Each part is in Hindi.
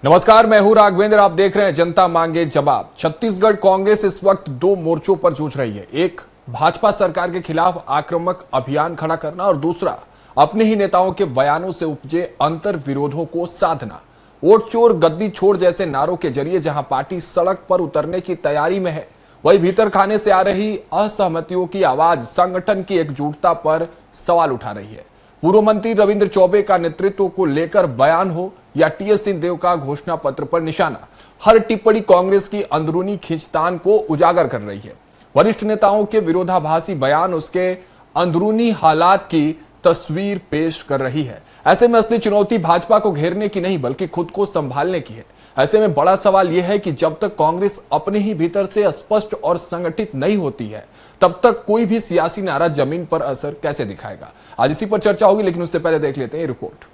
नमस्कार, मैं हूं राघवेंद्र। आप देख रहे हैं जनता मांगे जवाब। छत्तीसगढ़ कांग्रेस इस वक्त दो मोर्चों पर जूझ रही है। एक, भाजपा सरकार के खिलाफ आक्रामक अभियान खड़ा करना और दूसरा, अपने ही नेताओं के बयानों से उपजे अंतर विरोधों को साधना। वोट चोर गद्दी छोड़ जैसे नारों के जरिए जहां पार्टी सड़क पर उतरने की तैयारी में है, वही भीतर खाने से आ रही असहमतियों की आवाज संगठन की एकजुटता पर सवाल उठा रही है। पूर्व मंत्री रविंद्र चौबे का नेतृत्व को लेकर बयान हो या टीएस सिंहदेव का घोषणा पत्र पर निशाना, हर टिप्पणी कांग्रेस की अंदरूनी खींचतान को उजागर कर रही है। वरिष्ठ नेताओं के विरोधाभासी बयान उसके अंदरूनी हालात की तस्वीर पेश कर रही है। ऐसे में असली चुनौती भाजपा को घेरने की नहीं बल्कि खुद को संभालने की है। ऐसे में बड़ा सवाल यह है कि जब तक कांग्रेस अपने ही भीतर से स्पष्ट और संगठित नहीं होती है, तब तक कोई भी सियासी नारा जमीन पर असर कैसे दिखाएगा। आज इसी पर चर्चा होगी, लेकिन उससे पहले देख लेते हैं ये रिपोर्ट।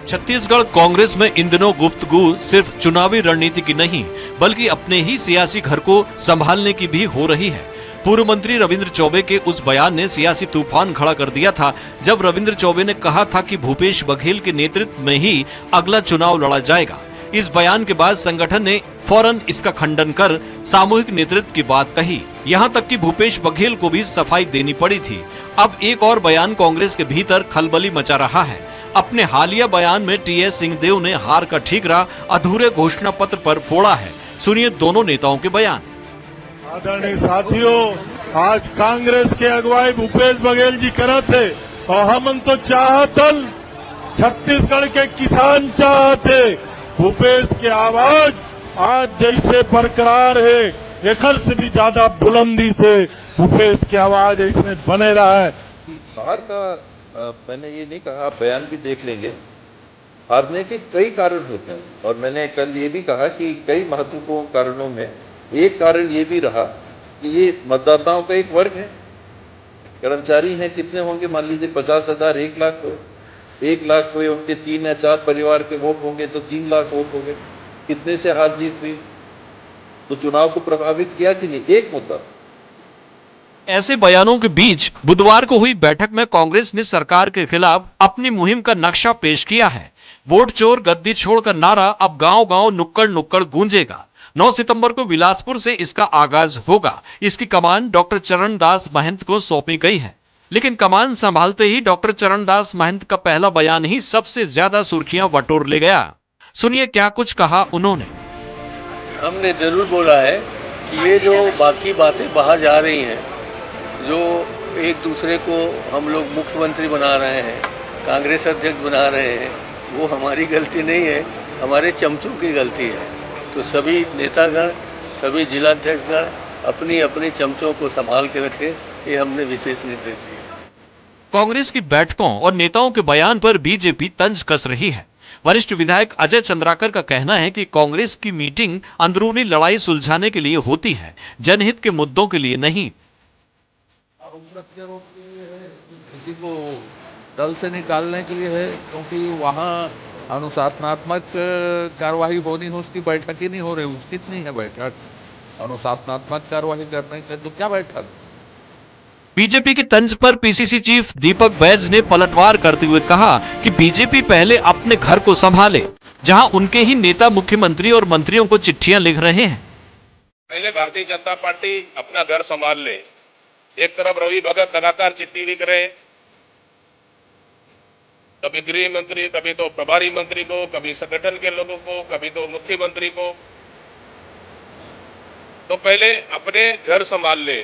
छत्तीसगढ़ कांग्रेस में इन दिनों गुफ्तगू सिर्फ चुनावी रणनीति की नहीं बल्कि अपने ही सियासी घर को संभालने की भी हो रही है। पूर्व मंत्री रविंद्र चौबे के उस बयान ने सियासी तूफान खड़ा कर दिया था, जब रविंद्र चौबे ने कहा था कि भूपेश बघेल के नेतृत्व में ही अगला चुनाव लड़ा जाएगा। इस बयान के बाद संगठन ने फौरन इसका खंडन कर सामूहिक नेतृत्व की बात कही। यहाँ तक कि भूपेश बघेल को भी सफाई देनी पड़ी थी। अब एक और बयान कांग्रेस के भीतर खलबली मचा रहा है। अपने हालिया बयान में टीएस सिंहदेव ने हार का ठीकरा अधूरे घोषणा पत्र पर फोड़ा है। सुनिए दोनों नेताओं के बयान। आदरणीय साथियों, आज कांग्रेस के अगुवाई भूपेश बघेल जी कर थे और हम तो चाहतन छत्तीसगढ़ के किसान चाहते भूपेश की आवाज आज जैसे बरकरार है, एक से भी ज्यादा बुलंदी से भूपेश की आवाज इसमें बने रहा है। हार का मैंने ये नहीं कहा, आप बयान भी देख लेंगे। हारने के कई कारण होते हैं और मैंने कल ये भी कहा कि कई महत्वपूर्ण कारणों में एक कारण ये भी रहा कि ये मतदाताओं का एक वर्ग है। कर्मचारी हैं, कितने होंगे, मान लीजिए 50,000, 1 लाख हो, 1 लाख हुए, उनके 3 या 4 परिवार के वोट होंगे तो 3 लाख वोट होंगे। कितने से हार जीत हुई, तो चुनाव को प्रभावित किया कि नहीं, एक मुद्दा। ऐसे बयानों के बीच बुधवार को हुई बैठक में कांग्रेस ने सरकार के खिलाफ अपनी मुहिम का नक्शा पेश किया है। वोट चोर गद्दी छोड़ का नारा अब गांव-गांव, नुक्कड़-नुक्कड़ गूंजेगा। 9 सितंबर को बिलासपुर से इसका आगाज होगा। इसकी कमान डॉक्टर चरणदास महंत को सौंपी गई है, लेकिन कमान संभालते ही डॉक्टर चरणदास महंत का पहला बयान ही सबसे ज्यादा सुर्खियां बटोर ले गया। सुनिए क्या कुछ कहा उन्होंने। हमने जरूर बोला है कि ये जो बाकी बातें बाहर जा रही हैं, जो एक दूसरे को हम लोग मुख्यमंत्री बना रहे हैं, कांग्रेस अध्यक्ष बना रहे हैं, वो हमारी गलती नहीं है, हमारे चमचों की गलती है। तो सभी नेतागण, सभी जिलाध्यक्षगण अपनी अपनी चमचों को संभाल के रखें, ये हमने विशेष निर्देश दिए। कांग्रेस की बैठकों और नेताओं के बयान पर बीजेपी तंज कस रही है। वरिष्ठ विधायक अजय चंद्राकर का कहना है कि कांग्रेस की मीटिंग अंदरूनी लड़ाई सुलझाने के लिए होती है, जनहित के मुद्दों के लिए नहीं। किसी को दल से निकालने के लिए है, क्योंकि वहाँ अनुशासनात्मक कार्यवाही होनी हो, उसकी बैठक ही नहीं हो रही। उसकी नहीं है बैठक, अनुशासनात्मक कार्यवाही करने के तो क्या बैठक। बीजेपी के तंज पर पीसीसी चीफ दीपक बैज ने पलटवार करते हुए कहा कि बीजेपी पहले अपने घर को संभाले, जहां उनके ही नेता मुख्यमंत्री और मंत्रियों को चिट्ठियां लिख रहे हैं। पहले भारतीय जनता पार्टी अपना घर संभाल ले। एक तरफ रवि भगत लगातार चिट्ठी लिख रहे हैं, कभी गृह मंत्री, कभी तो प्रभारी मंत्री को, कभी संगठन के लोगों को, कभी तो मुख्यमंत्री को। तो पहले अपने घर संभाल ले,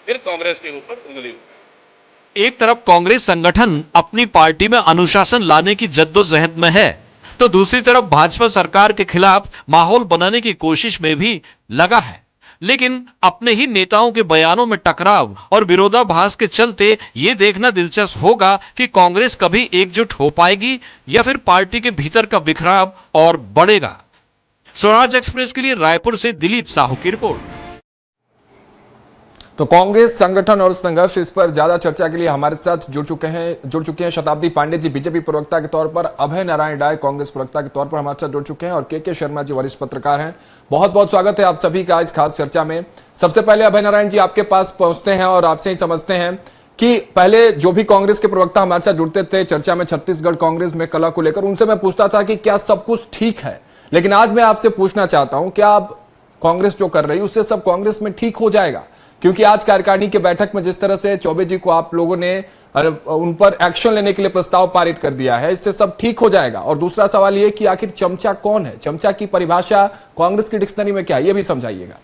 फिर कांग्रेस के ऊपर उंगली उठाए। एक तरफ कांग्रेस संगठन अपनी पार्टी में अनुशासन लाने की जद्दोजहद में है, तो दूसरी तरफ भाजपा सरकार के खिलाफ माहौल बनाने की कोशिश में भी लगा है। लेकिन अपने ही नेताओं के बयानों में टकराव और विरोधाभास के चलते ये देखना दिलचस्प होगा कि कांग्रेस कभी एकजुट हो पाएगी या फिर पार्टी के भीतर का बिखराव और बढ़ेगा। स्वराज एक्सप्रेस के लिए रायपुर से दिलीप साहू की रिपोर्ट। तो कांग्रेस संगठन और संघर्ष, इस पर ज्यादा चर्चा के लिए हमारे साथ जुड़ चुके हैं शताब्दी पांडे जी, बीजेपी प्रवक्ता के तौर पर, अभय नारायण राय कांग्रेस प्रवक्ता के तौर पर हमारे साथ जुड़ चुके हैं, और के शर्मा जी वरिष्ठ पत्रकार हैं। बहुत बहुत स्वागत है आप सभी का इस खास चर्चा में। सबसे पहले अभय नारायण जी आपके पास पहुंचते हैं और आपसे ही समझते हैं कि पहले जो भी कांग्रेस के प्रवक्ता हमारे साथ जुड़ते थे चर्चा में छत्तीसगढ़ कांग्रेस में कला को लेकर, उनसे मैं पूछता था कि क्या सब कुछ ठीक है, लेकिन आज मैं आपसे पूछना चाहता हूं क्या अब कांग्रेस जो कर रही है उससे सब कांग्रेस में ठीक हो जाएगा? क्योंकि आज कार्यकारिणी की बैठक में जिस तरह से चौबे जी को आप लोगों ने उन पर एक्शन लेने के लिए प्रस्ताव पारित कर दिया है, इससे सब ठीक हो जाएगा? और दूसरा सवाल यह कि आखिर चमचा कौन है? चमचा की परिभाषा कांग्रेस की डिक्शनरी में क्या है, यह भी समझाइएगा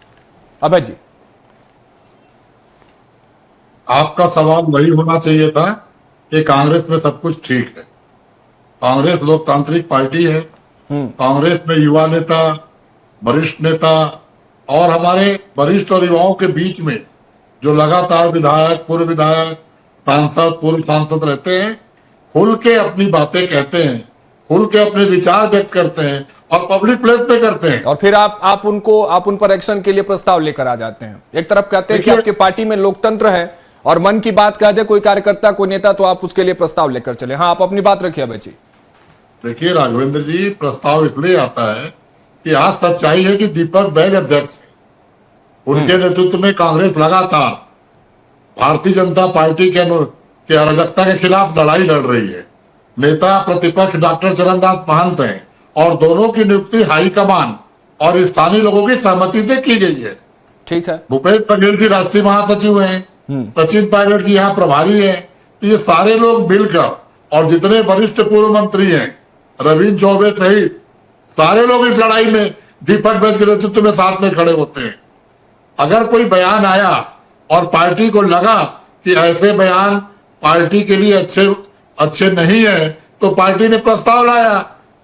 अभय जी। आपका सवाल वही होना चाहिए था कि कांग्रेस में सब कुछ ठीक है। कांग्रेस लोकतांत्रिक पार्टी है। कांग्रेस में युवा नेता, वरिष्ठ नेता और हमारे वरिष्ठ और युवाओं के बीच में जो लगातार विधायक, पूर्व विधायक, सांसद, पूर्व सांसद रहते हैं, खुल के अपनी बातें कहते हैं, खुल के अपने विचार व्यक्त करते हैं और पब्लिक प्लेस पे करते हैं। और फिर आप उन पर एक्शन के लिए प्रस्ताव लेकर आ जाते हैं। एक तरफ कहते हैं कि आपकी पार्टी में लोकतंत्र है और मन की बात कह दे कोई कार्यकर्ता, कोई नेता, तो आप उसके लिए प्रस्ताव लेकर चले। हाँ, आप अपनी बात रखिए अभय जी। देखिए राघवेंद्र जी, प्रस्ताव इसलिए आता है कि आज सच्चाई है कि दीपक बैज अध्यक्ष है, उनके नेतृत्व में कांग्रेस लगातार भारतीय जनता पार्टी के अराजकता के खिलाफ लड़ाई लड़ रही है। नेता प्रतिपक्ष डॉक्टर चरणदास महंत हैं और दोनों की नियुक्ति हाईकमान और स्थानीय लोगों की सहमति से की गई है। ठीक है। भूपेश बघेल जी राष्ट्रीय महासचिव हैं, सचिन पायलट जी यहाँ प्रभारी हैं। तो ये सारे लोग मिलकर और जितने वरिष्ठ पूर्व मंत्री हैं, रविंद्र चौबे सहित सारे लोग इस लड़ाई में दीपक बैज के नेतृत्व में साथ में खड़े होते हैं। अगर कोई बयान आया और पार्टी को लगा कि ऐसे बयान पार्टी के लिए अच्छे नहीं है, तो पार्टी ने प्रस्ताव लाया,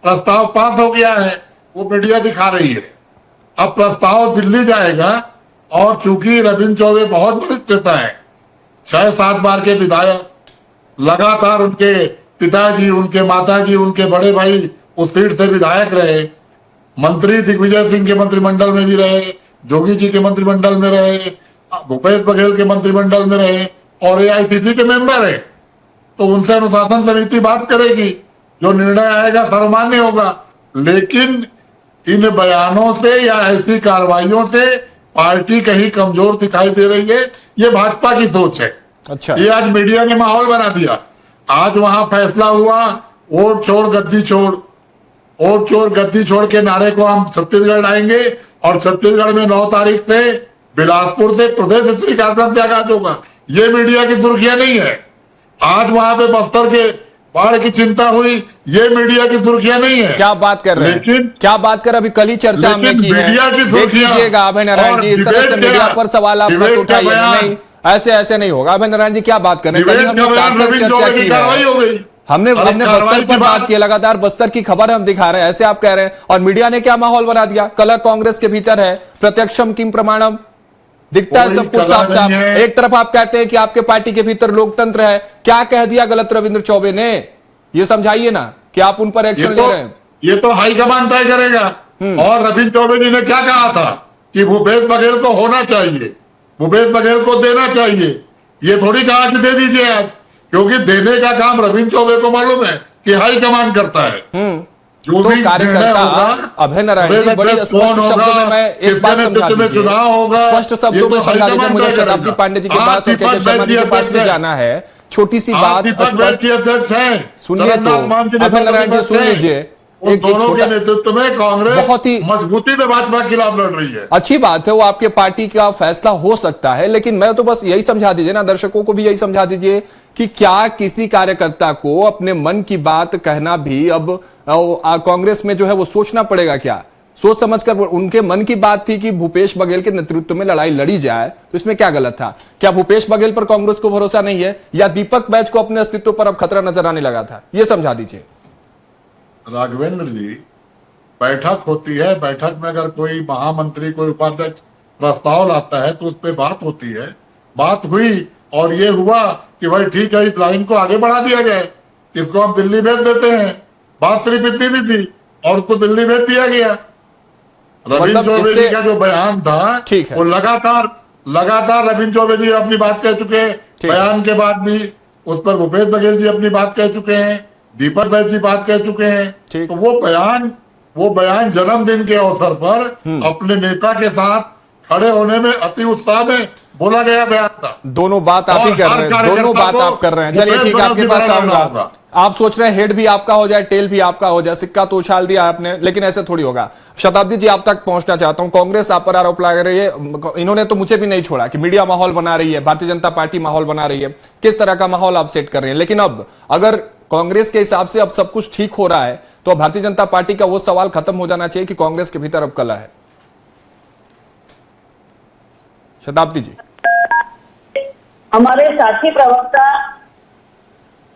प्रस्ताव पास हो गया है, वो मीडिया दिखा रही है। अब प्रस्ताव दिल्ली जाएगा और चूंकि रविंद्र चौबे बहुत वरिष्ठ नेता है, 6-7 बार के विधायक, लगातार उनके पिताजी, उनके माताजी, उनके बड़े भाई उस सीट से विधायक रहे, मंत्री दिग्विजय सिंह के मंत्रिमंडल में भी रहे, जोगी जी के मंत्रिमंडल में रहे, भूपेश बघेल के मंत्रिमंडल में रहे और एआईसीसी के मेंबर है। तो उनसे अनुशासन समिति बात करेगी, जो निर्णय आएगा सर्वमान्य होगा। लेकिन इन बयानों से या ऐसी कार्रवाइयों से पार्टी कहीं कमजोर दिखाई दे रही है, ये भाजपा की सोच है। अच्छा, ये आज मीडिया ने माहौल बना दिया। आज वहां फैसला हुआ, वोट छोड़ गद्दी छोड़, वोट छोड़ गद्दी छोड़ के नारे को हम छत्तीसगढ़ लाएंगे और छत्तीसगढ़ में 9 तारीख से बिलासपुर से प्रदेश स्तरीय कार्यक्रम त्यागाज होगा। ये मीडिया की सुर्खियां नहीं है। आज वहां पे बस्तर के बाढ़ की चिंता हुई, ये मीडिया की सुर्खियां नहीं है। क्या बात कर रहे हैं? लेकिन क्या बात कर, अभी कल ही चर्चा हमने की है। देख लीजिएगा अभय नारायण जी, इस तरह से मीडिया पर सवाल आप मत उठाइए। नहीं, ऐसे नहीं होगा। अभय नारायण जी क्या बात कर रहे हैं? कल हमने सार्थक चर्चा की है, हमने बस्तर पर बात की, लगातार बस्तर की खबर हम दिखा रहे हैं, ऐसे आप कह रहे हैं। और मीडिया ने क्या माहौल बना दिया? कल कांग्रेस के भीतर है प्रत्यक्षम किम प्रमाणम, दिखता है सब कुछ साफ साफ। एक तरफ आप कहते हैं कि आपके पार्टी के भीतर लोकतंत्र है, क्या कह दिया गलत रविंद्र चौबे ने? ये समझाइए ना कि आप उन पर एक्शन ले रहे हैं। ये तो हाईकमान तय करेगा। और रविंद्र चौबे जी ने क्या कहा था कि भूपेश बघेल को होना चाहिए, भूपेश बघेल को देना चाहिए। ये थोड़ी कहा कि दे दीजिए आज, क्योंकि देने का काम रविंद्र चौबे को मालूम है कि हाईकमान करता है। जो तो भी कार्यकर्ता अभय नारायण जी बड़ी स्पष्ट शब्दों में मैं एक बात समझा दीजिए, स्पष्ट शब्दों में समझा दीजिए। मुझे शताब्दी पांडे जी के पास और के शर्मा जी के पास भी जाना है। छोटी सी बात, अध्यक्ष है, सुनिए तो अभय नारायण जी, सुन लीजिए। दोनों के नेतृत्व में कांग्रेस बहुत ही मजबूती में भाजपा के खिलाफ लड़ रही है। अच्छी बात है, वो आपके पार्टी का फैसला हो सकता है, लेकिन मैं तो बस यही समझा दीजिए ना, दर्शकों को भी यही समझा दीजिए कि क्या किसी कार्यकर्ता को अपने मन की बात कहना भी अब कांग्रेस में जो है वो सोचना पड़ेगा? क्या सोच समझकर उनके मन की बात थी कि भूपेश बघेल के नेतृत्व में लड़ाई लड़ी जाए, तो इसमें क्या गलत था? क्या भूपेश बघेल पर कांग्रेस को भरोसा नहीं है, या दीपक बैज को अपने अस्तित्व पर अब खतरा नजर आने लगा था? ये समझा दीजिए। राघवेंद्र जी, बैठक होती है, बैठक में अगर कोई महामंत्री, कोई उपाध्यक्ष प्रस्ताव लाता है तो उस पर बात होती है। बात हुई और ये हुआ कि भाई ठीक है, इस लाइन को आगे बढ़ा दिया जाए, इसको हम दिल्ली भेज देते हैं। बात सिर्फ इतनी नहीं थी और उसको दिल्ली भेज दिया गया। रविंद्र चौबे जी का जो बयान था वो लगातार रविंद्र चौबे जी अपनी बात कह चुके हैं। बयान के बाद भी उस पर भूपेश बघेल जी अपनी बात कह चुके हैं, दीपक बैज जी बात कह चुके हैं। तो वो बयान जन्मदिन के अवसर पर अपने नेता के साथ खड़े होने में, अति उत्साह में बोला गया बयान था। दोनों बात आप ही कर रहे हैं, दोनों बात आप कर रहे हैं। चलिए ठीक है, आपके पास आऊंगा। आप सोच रहे हैं हेड भी आपका हो जाए, टेल भी आपका हो जाए, सिक्का तो उछाल दिया आपने, लेकिन ऐसे थोड़ी होगा। शताब्दी जी, आप तक पहुंचना चाहता हूं। कांग्रेस आप पर आरोप लगा रही है, इन्होंने तो मुझे भी नहीं छोड़ा कि मीडिया माहौल बना रही है, भारतीय जनता पार्टी माहौल बना रही है। किस तरह का माहौल आप सेट कर रहे हैं? लेकिन अब अगर कांग्रेस के हिसाब से अब सब कुछ ठीक हो रहा है, तो भारतीय जनता पार्टी का वो सवाल खत्म हो जाना चाहिए कि कांग्रेस के भीतर अब कलह है। शताब्दी जी, हमारे साथी प्रवक्ता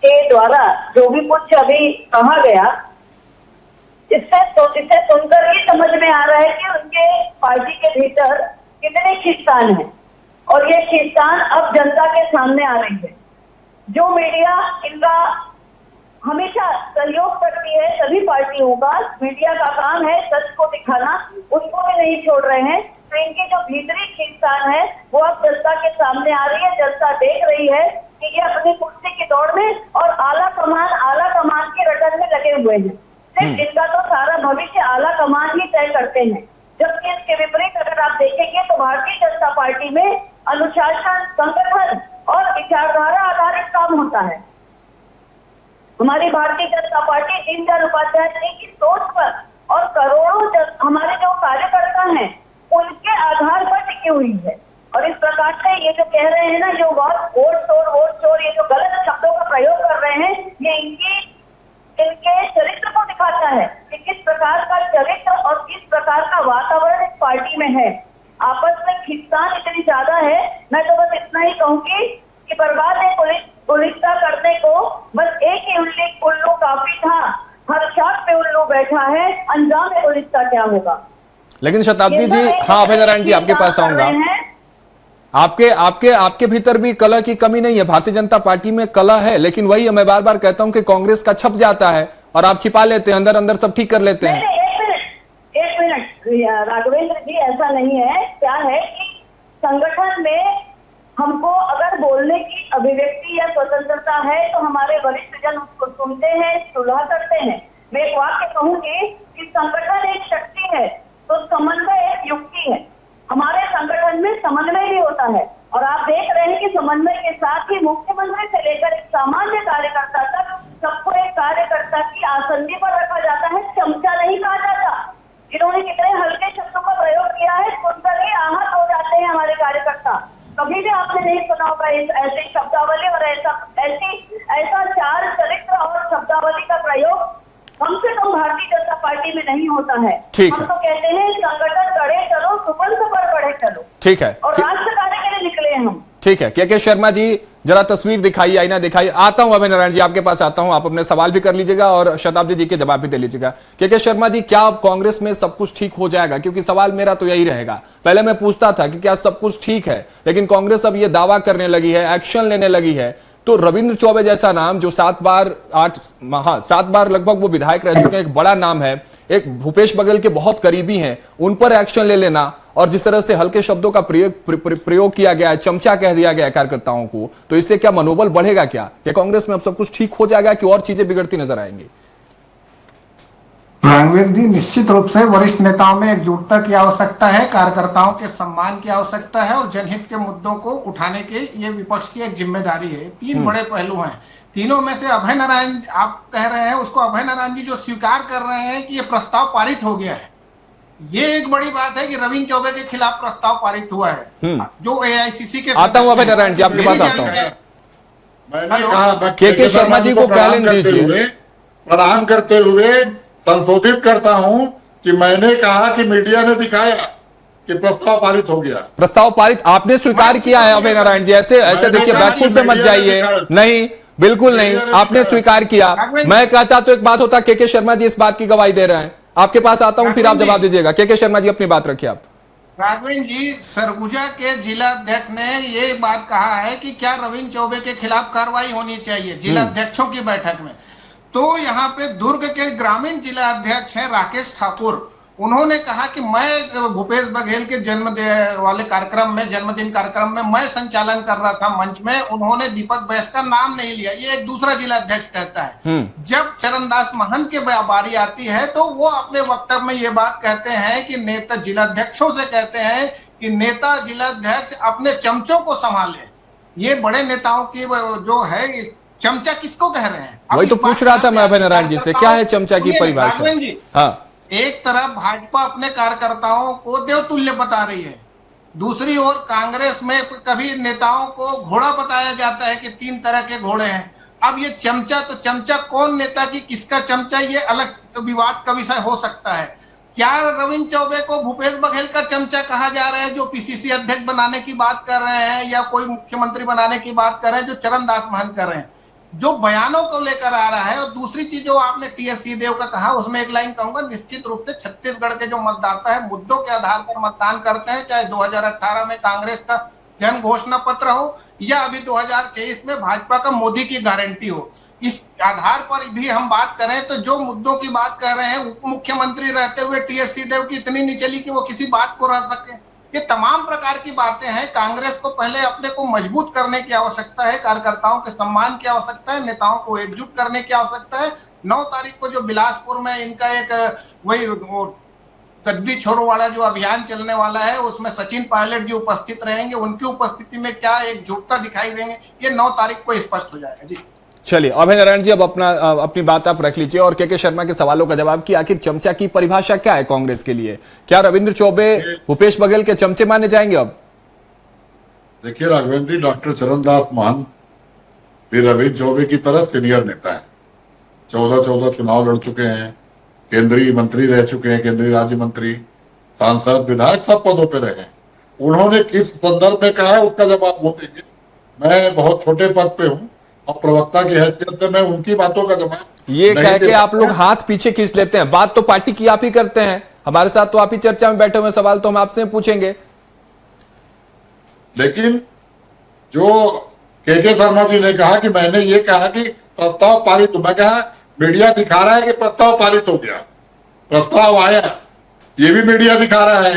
के द्वारा जो भी कुछ अभी कहा गया, इससे सुनकर ही समझ में आ रहा है कि उनके पार्टी के भीतर कितने खींचतान है, और ये खींचतान अब जनता के सामने आ रही है। जो मीडिया इनका हमेशा सहयोग करती है, सभी पार्टियों का मीडिया का काम है सच को दिखाना, उसको भी नहीं छोड़ रहे हैं। तो इनकी जो भीतरी खींचतान है वो अब जनता के सामने आ रही है। जनता देख रही है कि ये अपनी कुर्सी की दौड़ में और आला कमान की रटन में लगे हुए हैं। सिर्फ इनका तो सारा भविष्य आला कमान ही तय करते हैं। जबकि इसके विपरीत अगर आप देखेंगे तो भारतीय जनता पार्टी में अनुशासन, संगठन और विचारधारा आधारित काम होता है। हमारी भारतीय जनता पार्टी दीनदयाल उपाध्याय जी की सोच पर और करोड़ों हमारे जो कार्यकर्ता हैं उनके आधार पर टिकी हुई है। और इस प्रकार से ये जो कह रहे हैं ना, जो वोट चोर, ये जो गलत शब्दों का प्रयोग कर रहे हैं, ये इनके चरित्र को दिखाता है कि किस प्रकार का चरित्र और किस प्रकार का वातावरण इस पार्टी में है। आपस में खींचतान इतनी ज्यादा है। मैं तो बस इतना ही कहूंगी कि बर्बाद है पुलिसता करने को, बस एक ही उल्लू काफी था। हर शाख पे उल्लू बैठा है, अंजाम है पुलिस का क्या होगा। लेकिन शताब्दी जी, हाँ अभय नारायण जी, आपके पास आऊंगा। आपके भीतर भी कलह की कमी नहीं है। भारतीय जनता पार्टी में कलह है, लेकिन वही मैं बार बार कहता हूं कि कांग्रेस का छप जाता है और आप छिपा लेते हैं, अंदर अंदर सब ठीक कर लेते हैं। एक मिनट राघवेंद्र जी, ऐसा नहीं है। क्या है कि संगठन में हमको अगर बोलने की अभिव्यक्ति या स्वतंत्रता है तो हमारे वरिष्ठ जन उसको सुनते हैं, सुलह करते हैं। मैं एक वाक्य कहूंगी कि संगठन एक शक्ति है तो समन्वय एक युक्ति है। हमारे संगठन में समन्वय भी होता है, और आप देख रहे हैं कि समन्वय के साथ ही मुख्यमंत्री से लेकर एक सामान्य कार्यकर्ता तक सबको एक कार्यकर्ता की आसंदी पर रखा जाता है, चमचा नहीं कहा जाता। इन्होंने कितने हल्के शब्दों का प्रयोग किया है, सुनकर ही आहत हो जाते हैं हमारे कार्यकर्ता। कभी भी आपने नहीं सुना होगा ऐसी शब्दावली और ऐसा चार चरित्र और शब्दावली का प्रयोग कम से कम भारतीय जनता पार्टी में नहीं होता है। ठीक है, हम तो कहते हैं संगठन गढ़े चलो, सुपंथ पर बढ़े चलो। ठीक है, और राष्ट्र कार्य के लिए निकले हम। ठीक है, के शर्मा जी जरा तस्वीर दिखाइए, आईना दिखाइए। आता हूं अभय नारायण जी, आपके पास आता हूं, आप अपने सवाल भी कर लीजिएगा और शताब्दी जी के जवाब भी दे लीजिएगा। के शर्मा जी, क्या अब कांग्रेस में सब कुछ ठीक हो जाएगा? क्योंकि सवाल मेरा तो यही रहेगा। पहले मैं पूछता था कि क्या सब कुछ ठीक है, लेकिन कांग्रेस अब ये दावा करने लगी है, एक्शन लेने लगी है। तो रविंद्र चौबे जैसा नाम जो 7 बार लगभग वो विधायक रह चुके हैं, एक बड़ा नाम है, एक भूपेश बघेल के बहुत करीबी हैं, उन पर एक्शन ले लेना, और जिस तरह से हल्के शब्दों का प्रयोग किया गया है, चमचा कह दिया गया है कार्यकर्ताओं को, तो इससे क्या मनोबल बढ़ेगा? क्या कांग्रेस में अब सब कुछ ठीक हो जाएगा कि और चीजें बिगड़ती नजर आएंगी? राघवेंद्र जी, निश्चित रूप से वरिष्ठ नेताओं में एकजुटता की आवश्यकता है, कार्यकर्ताओं के सम्मान की आवश्यकता है, और जनहित के मुद्दों को उठाने के ये विपक्ष की एक जिम्मेदारी है। 3 बड़े पहलू हैं। तीनों में से अभय नारायण आप कह रहे हैं, उसको अभय नारायण जी जो स्वीकार कर रहे हैं कि ये प्रस्ताव पारित हो गया है, ये एक बड़ी बात है कि रविंद्र चौबे के खिलाफ प्रस्ताव पारित हुआ है, जो एआईसीसी के। आता हूं अभय नारायण जी, आपके पास आता हूं। मैंने कहा के शर्मा जी को प्रणाम करते हुए संशोधित करता हूं कि मैंने कहा कि मीडिया ने दिखाया कि प्रस्ताव पारित हो गया। प्रस्ताव पारित आपने स्वीकार किया है अभय नारायण जी, ऐसे देखिए बैकफुट पे मत जाइए। नहीं, बिल्कुल नहीं, आपने स्वीकार किया। मैं कहता तो एक बात होता। के शर्मा जी इस बात की गवाही दे रहे हैं। आपके पास आता हूं, फिर आप जवाब दीजिएगा। के शर्मा जी अपनी बात रखिए आप। राघवेंद्र जी, सरगुजा के जिला अध्यक्ष ने ये बात कहा है कि क्या रविंद्र चौबे के खिलाफ कार्रवाई होनी चाहिए जिला अध्यक्षों की बैठक में। तो यहाँ पे दुर्ग के ग्रामीण जिला अध्यक्ष हैं राकेश ठाकुर, उन्होंने कहा कि मैं भूपेश बघेल के जन्मदिन कार्यक्रम में मैं संचालन कर रहा था मंच में, उन्होंने दीपक बैस का नाम नहीं लिया। ये एक दूसरा जिला अध्यक्ष कहता है। जब चरणदास महंत के बारी आती है तो वो अपने वक्तव्य में ये बात कहते हैं कि नेता जिला अध्यक्षों से कहते हैं कि नेता जिलाध्यक्ष अपने चमचों को संभाले। ये बड़े नेताओं की जो है चमचा किसको कह रहे हैं? वही तो पूछ रहा था मैं अभय नारायण जी से, क्या है चमचा की परिभाषा? हाँ, एक तरफ भाजपा अपने कार्यकर्ताओं को देवतुल्य बता रही है, दूसरी ओर कांग्रेस में कभी नेताओं को घोड़ा बताया जाता है कि 3 तरह के घोड़े हैं। अब ये चमचा, तो चमचा कौन नेता की किसका चमचा, ये अलग विवाद का विषय हो सकता है। क्या रविंद्र चौबे को भूपेश बघेल का चमचा कहा जा रहा है जो पीसीसी अध्यक्ष बनाने की बात कर रहे हैं, या कोई मुख्यमंत्री बनाने की बात कर रहे हैं जो चरणदास महंत कर रहे हैं, जो बयानों को लेकर आ रहा है। और दूसरी चीज जो आपने टीएस सिंहदेव का कहा, उसमें एक लाइन कहूंगा, निश्चित रूप से छत्तीसगढ़ के जो मतदाता है मुद्दों के आधार पर मतदान करते हैं, चाहे 2018 में कांग्रेस का जन घोषणा पत्र हो या अभी 2023 में भाजपा का मोदी की गारंटी हो। इस आधार पर भी हम बात करें तो जो मुद्दों की बात कर रहे हैं, उप मुख्यमंत्री रहते हुए टीएस सिंहदेव की इतनी निचली कि वो किसी बात को रह सके, ये तमाम प्रकार की बातें हैं। कांग्रेस को पहले अपने को मजबूत करने की आवश्यकता है, कार्यकर्ताओं के सम्मान की आवश्यकता है, नेताओं को एकजुट करने की आवश्यकता है। 9 तारीख को जो बिलासपुर में इनका एक वही गद्दी छोड़ो वाला जो अभियान चलने वाला है, उसमें सचिन पायलट जी उपस्थित रहेंगे। उनकी उपस्थिति में क्या एकजुटता दिखाई देंगे, ये 9 तारीख को स्पष्ट हो जाएगा। जी चलिए अभय नारायण जी, अब अपनी बात आप रख लीजिए और के शर्मा के सवालों का जवाब कि आखिर चमचा की परिभाषा क्या है कांग्रेस के लिए? क्या रविंद्र चौबे भूपेश बघेल के चमचे माने जाएंगे? अब देखिए राघवेंद्र जी, डॉक्टर चरणदास महंत भी रविंद्र चौबे की तरह सीनियर नेता है। 14 चुनाव लड़ चुके हैं, केंद्रीय मंत्री रह चुके हैं, केंद्रीय राज्य मंत्री, सांसद, विधायक, सब पदों पर रहे। उन्होंने किस संदर्भ में कहा है उसका जवाब वो देंगे। मैं बहुत छोटे पद पे हूँ और प्रवक्ता की हैसियत से मैं उनकी बातों का जवाब ये कह के आप लोग हाथ पीछे खींच लेते हैं। बात तो पार्टी की आप ही करते हैं, हमारे साथ तो आप ही चर्चा में बैठे हुए, सवाल तो हम आपसे पूछेंगे। लेकिन जो के शर्मा जी ने कहा कि मैंने ये कहा कि प्रस्ताव पारित, मैं कहा मीडिया दिखा रहा है कि प्रस्ताव पारित हो गया, प्रस्ताव आया, ये भी मीडिया दिखा रहा है।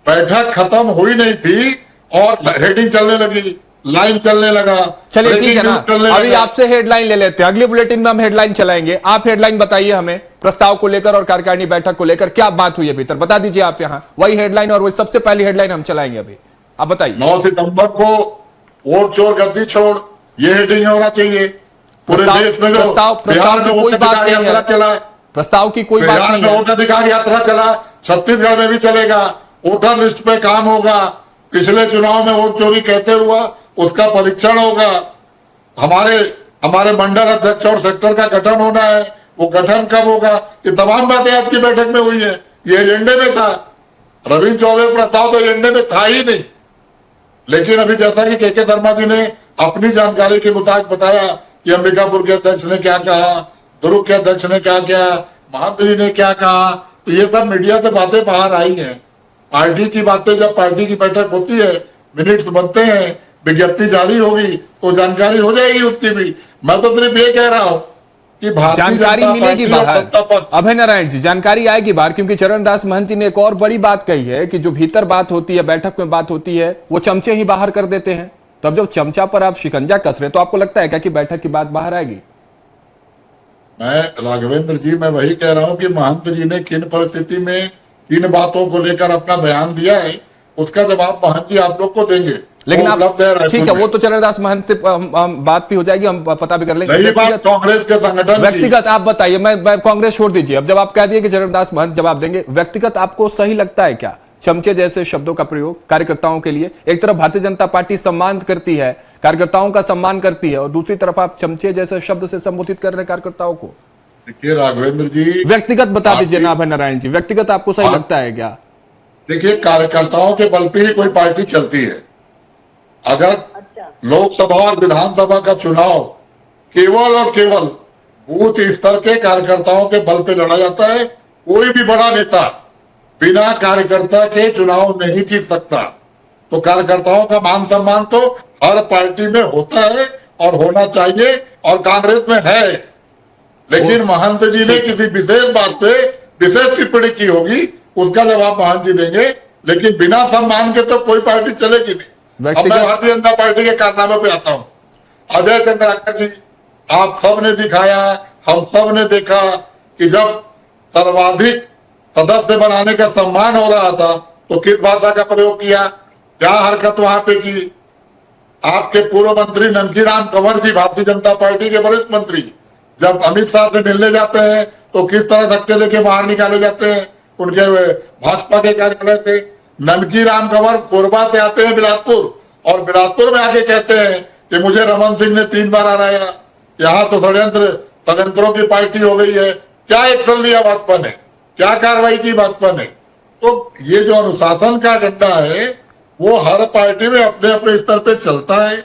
बैठक खत्म हुई नहीं थी और हेडिंग चलने लगी, लाइन चलने लगा। चलिए ठीक है ना, अभी आपसे हेडलाइन ले लेते हैं, अगली बुलेटिन में हम हेडलाइन चलाएंगे। आप हेडलाइन बताइए हमें, प्रस्ताव को लेकर और कार्यकारिणी बैठक को लेकर क्या बात हुई है भीतर, बता दीजिए आप। यहाँ वही हेडलाइन और वही सबसे पहली हेडलाइन हम चलाएंगे अभी, आप बताइए। 9 सितंबर को वोट चोर गद्दी छोड़, ये हेडिंग होना चाहिए पूरे देश में। जो प्रस्ताव की कोई बात नहीं है, प्रस्ताव की कोई बात नहीं है। वोटाधिकार यात्रा चला, छत्तीसगढ़ में भी चलेगा, वोटर लिस्ट पे काम होगा। पिछले चुनाव में वोट चोरी कैसे हुआ उसका परीक्षण होगा। हमारे मंडल अध्यक्ष और सेक्टर का गठन होना है, वो गठन कब होगा, ये तमाम बातें आज की बैठक में हुई है। ये एजेंडे में था, रविंद्र चौबे प्रस्ताव तो एजेंडे में था ही नहीं। लेकिन अभी जैसा कि के शर्मा जी ने अपनी जानकारी के मुताबिक बताया कि अंबिकापुर के अध्यक्ष ने क्या कहा, दुर्ग के अध्यक्ष ने क्या किया, महंत जी ने क्या कहा, तो ये सब मीडिया से बातें बाहर आई हैं। पार्टी की बातें, जब पार्टी की बैठक होती है, मिनट्स बनते हैं, विज्ञप्ति जारी होगी तो जानकारी हो जाएगी उसकी भी। मैं तो सिर्फ ये कह रहा हूं कि जानकारी मिलेगी बाहर। अभय नारायण जी, जानकारी आएगी बाहर, क्योंकि चरणदास महंत जी ने एक और बड़ी बात कही है कि जो भीतर बात होती है, बैठक में बात होती है, वो चमचे ही बाहर कर देते हैं। तब जब चमचा पर आप शिकंजा कस रहे, तो आपको लगता है क्या कि बैठक की बात बाहर आएगी? मैं राघवेंद्र जी, मैं वही कह रहा हूं कि महंत जी ने किन परिस्थिति में किन बातों को लेकर अपना बयान दिया है, उसका जवाब महंत जी आप लोग को देंगे। लेकिन आप ठीक है, वो तो चरणदास महंत से बात भी हो जाएगी, हम पता भी कर लेंगे। कांग्रेस के संगठन व्यक्तिगत आप बताइए, मैं कांग्रेस छोड़ दीजिए। अब जब आप कह दिए कि चरणदास महंत जवाब देंगे, व्यक्तिगत आपको सही लगता है क्या चमचे जैसे शब्दों का प्रयोग कार्यकर्ताओं के लिए? एक तरफ भारतीय जनता पार्टी सम्मान करती है, कार्यकर्ताओं का सम्मान करती है, और दूसरी तरफ आप चमचे जैसे शब्द से संबोधित कर रहे कार्यकर्ताओं को। देखिए राघवेंद्र जी, व्यक्तिगत बता दीजिए ना अभय नारायण जी, व्यक्तिगत आपको सही लगता है क्या? देखिए, कार्यकर्ताओं के बल पे ही कोई पार्टी चलती है। अगर लोकसभा और विधानसभा का चुनाव केवल और केवल बूथ स्तर के कार्यकर्ताओं के बल पे लड़ा जाता है, कोई भी बड़ा नेता बिना कार्यकर्ता के चुनाव नहीं जीत सकता। तो कार्यकर्ताओं का मान सम्मान तो हर पार्टी में होता है और होना चाहिए, और कांग्रेस में है। लेकिन महंत जी ने किसी विशेष बात पे विशेष टिप्पणी की होगी, उसका जवाब महंत जी देंगे। लेकिन बिना सम्मान के तो कोई पार्टी चलेगी नहीं। अब मैं भारतीय जनता पार्टी के कारनामे पे आता हूँ। अजय चंद्राकर जी, आप सब ने दिखाया, हम सब ने देखा कि जब सर्वाधिक सदस्य बनाने का सम्मान हो रहा था, तो किस भाषा का प्रयोग किया, क्या हरकत वहां पे की। आपके पूर्व मंत्री ननकीराम कंवर जी, भारतीय जनता पार्टी के वरिष्ठ मंत्री, जब अमित शाह से मिलने जाते हैं तो किस तरह धक्के लेके बाहर निकाले जाते हैं उनके भाजपा के कार्यालय से। ननकीराम कंवर कोरबा से आते हैं बिलासपुर, और बिलासपुर में आके कहते हैं कि मुझे रमन सिंह ने 3 बार हराया, यहाँ तो षड्यंत्रों की पार्टी हो गई है। क्या एक्शन लिया भाजपा ने, क्या कार्रवाई की भाजपा ने। तो ये जो अनुशासन का एजेंडा है वो हर पार्टी में अपने अपने स्तर पे चलता है।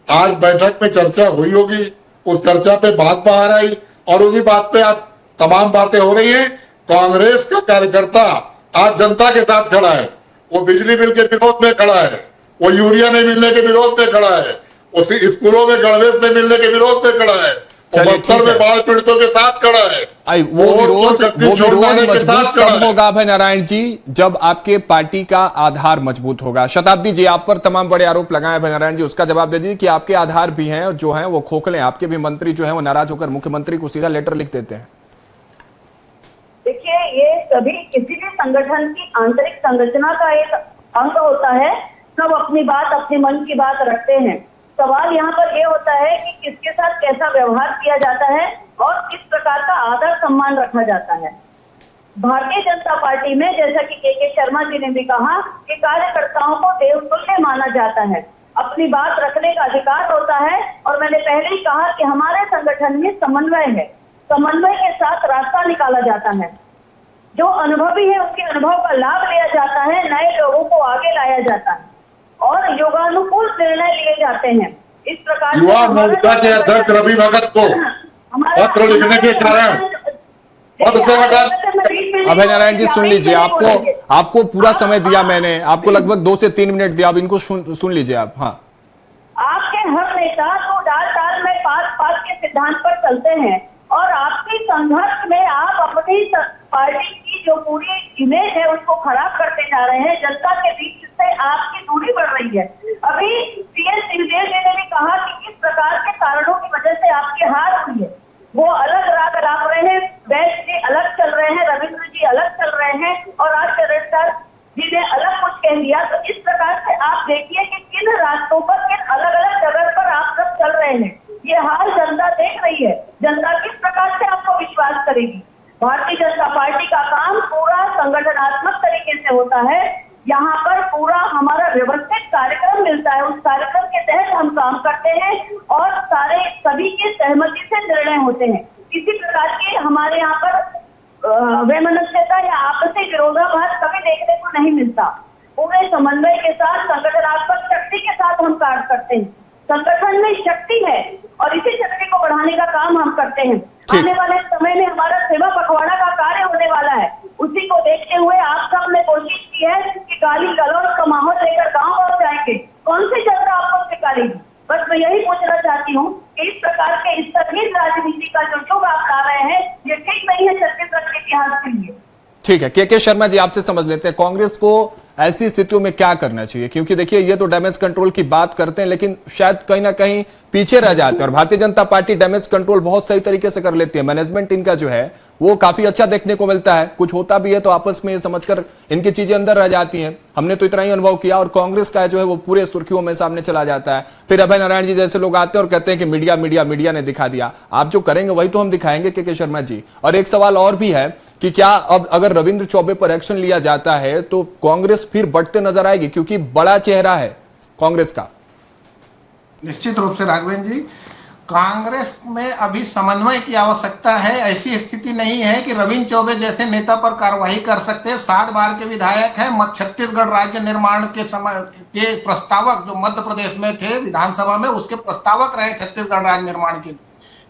आज बैठक में चर्चा हुई होगी, उस चर्चा पे बात बाहर आई और उसी बात पे आज तमाम बातें हो रही हैं। कांग्रेस का कार्यकर्ता आज जनता के साथ खड़ा है, वो बिजली बिल के विरोध में खड़ा है, वो यूरिया नहीं मिलने के विरोध में खड़ा है, वो स्कूलों में गणवेश नहीं मिलने के विरोध में खड़ा है, बस्तर में बाढ़ पीड़ितों के साथ खड़ा है। वो विरोध मजबूत कब होगा अभय नारायण जी, जब आपके पार्टी का आधार मजबूत होगा। शताब्दी जी, आप पर तमाम बड़े आरोप लगाए अभय नारायण जी, उसका जवाब दे दीजिए कि आपके आधार भी हैं जो हैं वो खोखले हैं। आपके भी मंत्री जो हैं वो नाराज होकर मुख्यमंत्री को सीधा लेटर लिख देते हैं। देखिए, ये सभी किसी भी संगठन की आंतरिक संरचना का एक अंग होता है। सब अपनी बात, अपने मन की बात रखते हैं। सवाल यहाँ पर ये होता है कि किसके साथ कैसा व्यवहार किया जाता है और किस प्रकार का आदर सम्मान रखा जाता है। भारतीय जनता पार्टी में, जैसा कि के शर्मा जी ने भी कहा, कि कार्यकर्ताओं को देवतुल्य माना जाता है, अपनी बात रखने का अधिकार होता है। और मैंने पहले ही कहा कि हमारे संगठन में समन्वय है, समन्वय के साथ रास्ता निकाला जाता है। जो अनुभवी है उनके अनुभव का लाभ लिया जाता है, नए लोगों को आगे लाया जाता है और योगानुकूल निर्णय लिए जाते हैं। इस प्रकार युवा मोर्चा के अध्यक्ष रवि भगत को पत्र लिखने के कारण अभय नारायण जी सुन लीजिए, आपको पूरा समय दिया मैंने, आपको लगभग 2 से 3 मिनट दिया, अब इनको सुन लीजिए आप। हाँ, आपके हर नेता तो डाल में पास के सिद्धांत पर चलते हैं और आपके संघर्ष में आप अपनी पार्टी की जो पूरी इमेज है उसको खराब करते जा रहे हैं। जनता के बीच से आपकी दूरी बढ़ रही है। अभी सीएम सिंहदेव जी ने भी कहा कि किस प्रकार के कारणों की वजह से आपकी हार हुई है। वो अलग राग राग रहे हैं, बैठ जी अलग चल रहे हैं, रविंद्र जी अलग चल रहे हैं और आज शरद जी ने अलग कुछ कह दिया। तो इस प्रकार से आप देखिए कि किन रास्तों पर, किन अलग अलग जगह पर आप सब चल रहे हैं। ये हाल जनता देख रही है। जनता किस प्रकार से आपको विश्वास करेगी। भारतीय जनता पार्टी का काम पूरा संगठनात्मक तरीके से होता है। यहाँ पर पूरा हमारा व्यवस्थित कार्यक्रम मिलता है, उस कार्यक्रम के तहत हम काम करते हैं और सभी की सहमति से निर्णय होते हैं। किसी प्रकार की हमारे यहाँ पर वैमनस्यता या आपसी विरोधाभास कभी देखने को नहीं मिलता। पूरे समन्वय के साथ, संगठनात्मक शक्ति के साथ हम कार्य करते हैं। संगठन में शक्ति है और इसी शक्ति को बढ़ाने का काम हम करते हैं। आने वाले समय में हमारा सेवा पखवाड़ा का कार्य होने वाला है। उसी को देखते हुए आप सब ने कोशिश की है कि गाली गलौज का माहौल लेकर गाँव जाएंगे। कौन सी जनता आपको स्वीकारेगी। बस मैं यही पूछना चाहती हूँ कि इस प्रकार के इस तकलीफ राजनीति का जो आप ला रहे हैं ये ठीक नहीं है छत्तीसगढ़ के इतिहास के लिए। ठीक है, के शर्मा जी आपसे समझ लेते हैं कांग्रेस को ऐसी स्थितियों में क्या करना चाहिए, क्योंकि देखिए ये तो डैमेज कंट्रोल की बात करते हैं लेकिन शायद कहीं ना कहीं पीछे रह जाते हैं और Bharatiya Janata party damage control बहुत सही तरीके से कर लेती है। मैनेजमेंट इनका जो है वो काफी अच्छा देखने को मिलता है। कुछ होता भी है तो आपस में ये समझकर इनकी चीजें अंदर रह जाती हैं। हमने तो इतना ही अनुभव किया और कांग्रेस का जो है वो पूरे सुर्खियों में सामने चला जाता है। फिर अभय नारायण जी जैसे लोग आते हैं और कहते हैं कि मीडिया ने दिखा दिया। आप जो करेंगे वही तो हम दिखाएंगे के शर्मा जी। और एक सवाल और भी है कि क्या अब अगर रविंद्र चौबे पर एक्शन लिया जाता है तो कांग्रेस फिर बढ़ते नजर आएगी, क्योंकि बड़ा चेहरा है कांग्रेस का। निश्चित रूप से राघवेंद्र जी, कांग्रेस में अभी समन्वय की आवश्यकता है। ऐसी स्थिति नहीं है कि रविंद्र चौबे जैसे नेता पर कार्रवाई कर सकते हैं। 7 बार के विधायक हैं। छत्तीसगढ़ राज्य निर्माण के समय के प्रस्तावक जो मध्य प्रदेश में थे विधानसभा में, उसके प्रस्तावक रहे छत्तीसगढ़ राज्य निर्माण के।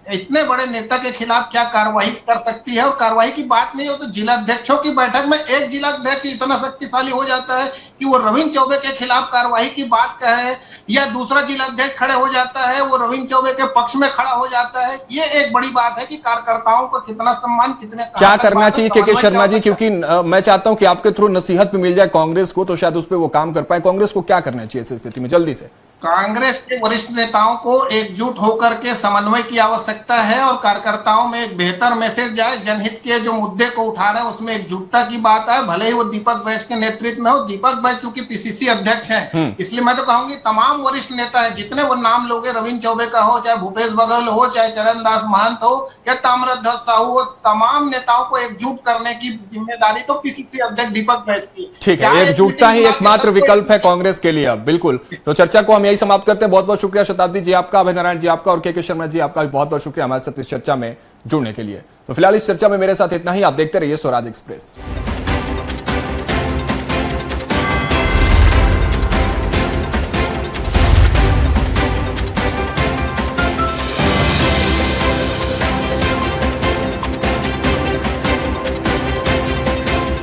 इतने बड़े नेता के खिलाफ क्या कार्रवाई कर सकती है। और कार्रवाई की बात नहीं हो तो जिलाध्यक्षों की बैठक में एक जिलाध्यक्ष इतना शक्तिशाली हो जाता है कि वो रविंद्र चौबे के खिलाफ कार्रवाई की बात कहे, या दूसरा जिलाध्यक्ष खड़े हो जाता है वो रविंद्र चौबे के पक्ष में खड़ा हो जाता है। ये एक बड़ी बात है कि कार्यकर्ताओं को कितना सम्मान, कितने क्या करना चाहिए के शर्मा जी, क्योंकि मैं चाहता हूं कि आपके थ्रू नसीहत भी मिल जाए कांग्रेस को तो शायद उस पर वो काम कर पाए। कांग्रेस को क्या करना चाहिए इस स्थिति में जल्दी से। कांग्रेस के वरिष्ठ नेताओं को एकजुट होकर के समन्वय की आवश्यकता है और कार्यकर्ताओं में एक बेहतर मैसेज जाए। जनहित के जो मुद्दे को उठा रहे हैं उसमें एकजुटता की बात है, भले ही वो दीपक बैस के नेतृत्व में हो। दीपक बैस चूंकि पीसीसी अध्यक्ष हैं, इसलिए मैं तो कहूंगी तमाम वरिष्ठ नेता है, जितने वो नाम लोगे, रविंद्र चौबे का हो, चाहे भूपेश बघेल हो, चाहे चरणदास महंत हो या ताम्रध्वज साहू हो, तमाम नेताओं को एकजुट करने की जिम्मेदारी तो पीसीसी अध्यक्ष दीपक बैस की। ठीक है, एकजुटता ही एकमात्र विकल्प है कांग्रेस के लिए अब। बिल्कुल, तो चर्चा को हम यही समाप्त करते हैं। बहुत बहुत शुक्रिया शताब्दी जी आपका, अभय नारायण जी आपका और के शर्मा जी आपका भी बहुत बहुत शुक्रिया हमारे साथ इस चर्चा में जुड़ने के लिए। तो फिलहाल इस चर्चा में मेरे साथ इतना ही। आप देखते रहिए स्वराज एक्सप्रेस।